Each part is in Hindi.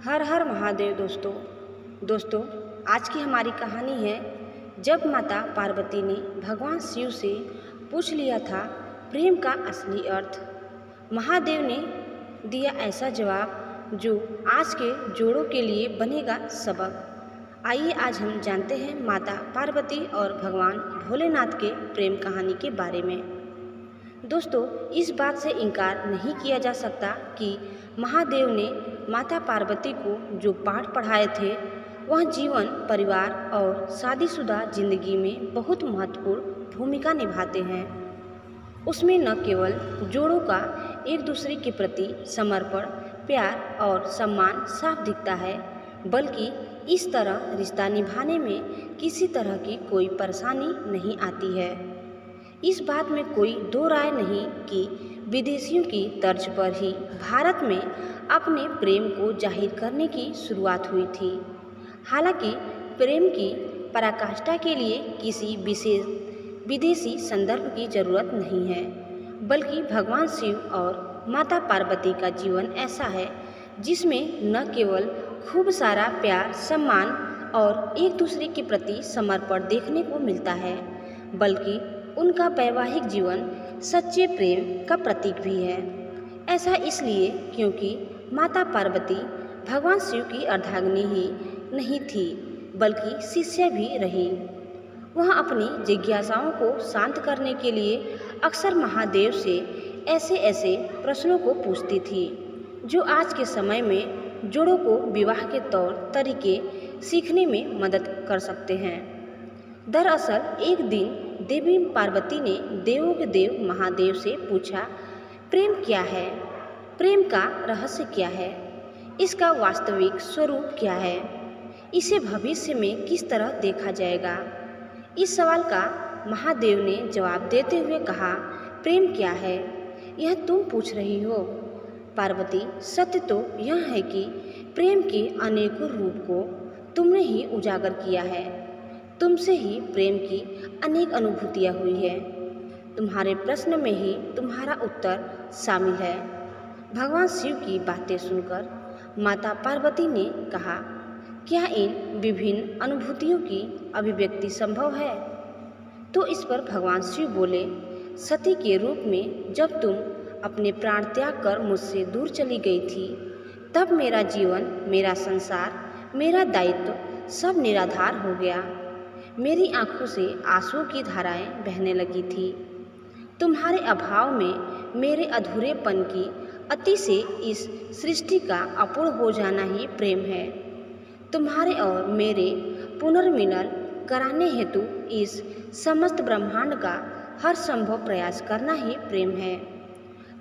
हर हर महादेव। दोस्तों आज की हमारी कहानी है जब माता पार्वती ने भगवान शिव से पूछ लिया था प्रेम का असली अर्थ। महादेव ने दिया ऐसा जवाब जो आज के जोड़ों के लिए बनेगा सबक। आइए आज हम जानते हैं माता पार्वती और भगवान भोलेनाथ के प्रेम कहानी के बारे में। दोस्तों इस बात से इनकार नहीं किया जा सकता कि महादेव ने माता पार्वती को जो पाठ पढ़ाए थे वह जीवन, परिवार और शादीशुदा जिंदगी में बहुत महत्वपूर्ण भूमिका निभाते हैं। उसमें न केवल जोड़ों का एक दूसरे के प्रति समर्पण, प्यार और सम्मान साफ दिखता है, बल्कि इस तरह रिश्ता निभाने में किसी तरह की कोई परेशानी नहीं आती है। इस बात में कोई दो राय नहीं कि विदेशियों की तर्ज पर ही भारत में अपने प्रेम को जाहिर करने की शुरुआत हुई थी। हालांकि प्रेम की पराकाष्ठा के लिए किसी विशेष विदेशी संदर्भ की जरूरत नहीं है, बल्कि भगवान शिव और माता पार्वती का जीवन ऐसा है जिसमें न केवल खूब सारा प्यार, सम्मान और एक दूसरे के प्रति समर्पण देखने को मिलता है, बल्कि उनका वैवाहिक जीवन सच्चे प्रेम का प्रतीक भी है। ऐसा इसलिए क्योंकि माता पार्वती भगवान शिव की अर्धांगिनी ही नहीं थी, बल्कि शिष्या भी रही। वह अपनी जिज्ञासाओं को शांत करने के लिए अक्सर महादेव से ऐसे ऐसे प्रश्नों को पूछती थी जो आज के समय में जोड़ों को विवाह के तौर तरीके सीखने में मदद कर सकते हैं। दरअसल एक दिन देवी पार्वती ने देवों के देव महादेव से पूछा, प्रेम क्या है? प्रेम का रहस्य क्या है? इसका वास्तविक स्वरूप क्या है? इसे भविष्य में किस तरह देखा जाएगा? इस सवाल का महादेव ने जवाब देते हुए कहा, प्रेम क्या है यह तुम पूछ रही हो पार्वती। सत्य तो यह है कि प्रेम के अनेकों रूप को तुमने ही उजागर किया है। तुमसे ही प्रेम की अनेक अनुभूतियाँ हुई है। तुम्हारे प्रश्न में ही तुम्हारा उत्तर शामिल है। भगवान शिव की बातें सुनकर माता पार्वती ने कहा, क्या इन विभिन्न अनुभूतियों की अभिव्यक्ति संभव है? तो इस पर भगवान शिव बोले, सती के रूप में जब तुम अपने प्राण त्याग कर मुझसे दूर चली गई थी, तब मेरा जीवन, मेरा संसार, मेरा दायित्व सब निराधार हो गया। मेरी आंखों से आंसुओं की धाराएं बहने लगी थी। तुम्हारे अभाव में मेरे अधूरेपन की अति से इस सृष्टि का अपूर्ण हो जाना ही प्रेम है। तुम्हारे और मेरे पुनर्मिलन कराने हेतु इस समस्त ब्रह्मांड का हर संभव प्रयास करना ही प्रेम है।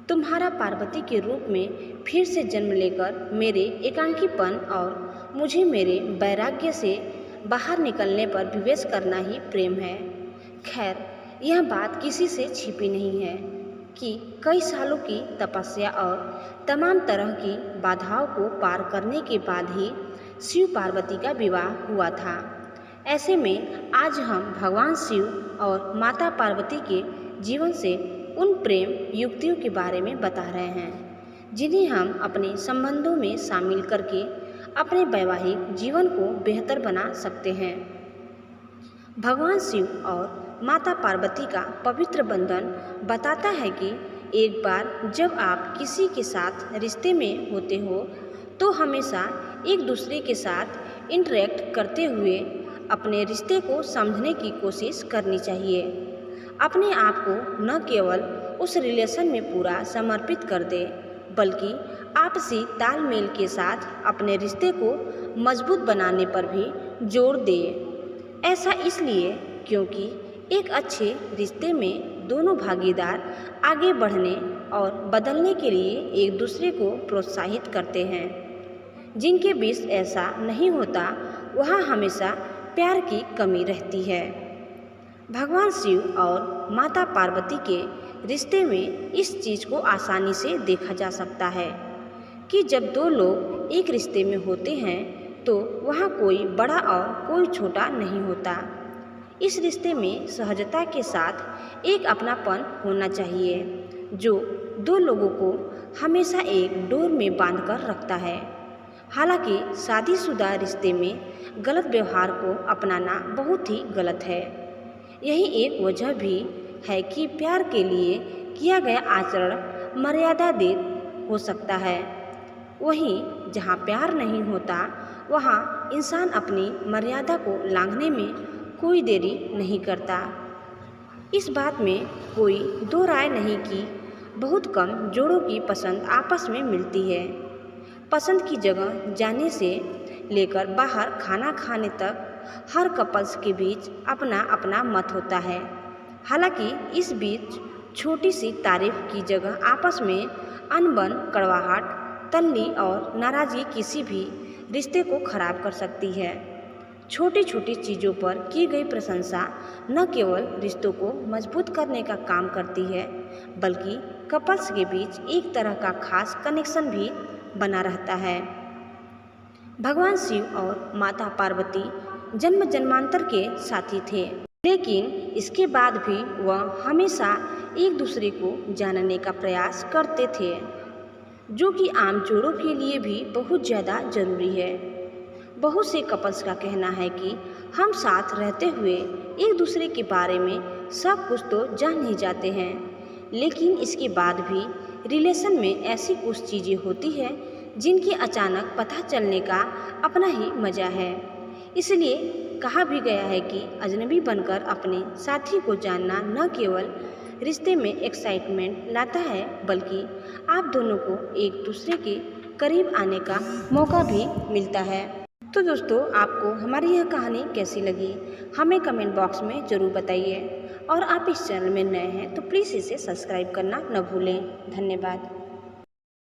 तुम्हारा पार्वती के रूप में फिर से जन्म लेकर मेरे एकांकीपन और मुझे मेरे वैराग्य से बाहर निकलने पर विवेश करना ही प्रेम है। खैर, यह बात किसी से छिपी नहीं है कि कई सालों की तपस्या और तमाम तरह की बाधाओं को पार करने के बाद ही शिव पार्वती का विवाह हुआ था। ऐसे में आज हम भगवान शिव और माता पार्वती के जीवन से उन प्रेम युक्तियों के बारे में बता रहे हैं जिन्हें हम अपने संबंधों में शामिल करके अपने वैवाहिक जीवन को बेहतर बना सकते हैं। भगवान शिव और माता पार्वती का पवित्र बंधन बताता है कि एक बार जब आप किसी के साथ रिश्ते में होते हो तो हमेशा एक दूसरे के साथ इंटरेक्ट करते हुए अपने रिश्ते को समझने की कोशिश करनी चाहिए। अपने आप को न केवल उस रिलेशन में पूरा समर्पित कर दे, बल्कि आपसी तालमेल के साथ अपने रिश्ते को मजबूत बनाने पर भी जोर दे। ऐसा इसलिए क्योंकि एक अच्छे रिश्ते में दोनों भागीदार आगे बढ़ने और बदलने के लिए एक दूसरे को प्रोत्साहित करते हैं। जिनके बीच ऐसा नहीं होता वहाँ हमेशा प्यार की कमी रहती है। भगवान शिव और माता पार्वती के रिश्ते में इस चीज़ को आसानी से देखा जा सकता है कि जब दो लोग एक रिश्ते में होते हैं तो वहाँ कोई बड़ा और कोई छोटा नहीं होता। इस रिश्ते में सहजता के साथ एक अपनापन होना चाहिए जो दो लोगों को हमेशा एक डोर में बांधकर रखता है। हालांकि शादीशुदा रिश्ते में गलत व्यवहार को अपनाना बहुत ही गलत है। यही एक वजह भी है कि प्यार के लिए किया गया आचरण मर्यादातीत हो सकता है। वहीं जहाँ प्यार नहीं होता वहाँ इंसान अपनी मर्यादा को लांघने में कोई देरी नहीं करता। इस बात में कोई दो राय नहीं कि बहुत कम जोड़ों की पसंद आपस में मिलती है। पसंद की जगह जाने से लेकर बाहर खाना खाने तक हर कपल्स के बीच अपना अपना मत होता है। हालांकि इस बीच छोटी सी तारीफ की जगह आपस में अनबन, कड़वाहट, तल्ली और नाराज़गी किसी भी रिश्ते को खराब कर सकती है। छोटी छोटी चीज़ों पर की गई प्रशंसा न केवल रिश्तों को मजबूत करने का काम करती है, बल्कि कपल्स के बीच एक तरह का खास कनेक्शन भी बना रहता है। भगवान शिव और माता पार्वती जन्म जन्मांतर के साथी थे, लेकिन इसके बाद भी वह हमेशा एक दूसरे को जानने का प्रयास करते थे, जो कि आम जोड़ों के लिए भी बहुत ज़्यादा ज़रूरी है। बहुत से कपल्स का कहना है कि हम साथ रहते हुए एक दूसरे के बारे में सब कुछ तो जान ही जाते हैं, लेकिन इसके बाद भी रिलेशन में ऐसी कुछ चीज़ें होती हैं जिनकी अचानक पता चलने का अपना ही मज़ा है। इसलिए कहा भी गया है कि अजनबी बनकर अपने साथी को जानना न केवल रिश्ते में एक्साइटमेंट लाता है, बल्कि आप दोनों को एक दूसरे के करीब आने का मौका भी मिलता है। तो दोस्तों, आपको हमारी यह कहानी कैसी लगी हमें कमेंट बॉक्स में ज़रूर बताइए, और आप इस चैनल में नए हैं तो प्लीज़ इसे सब्सक्राइब करना न भूलें। धन्यवाद।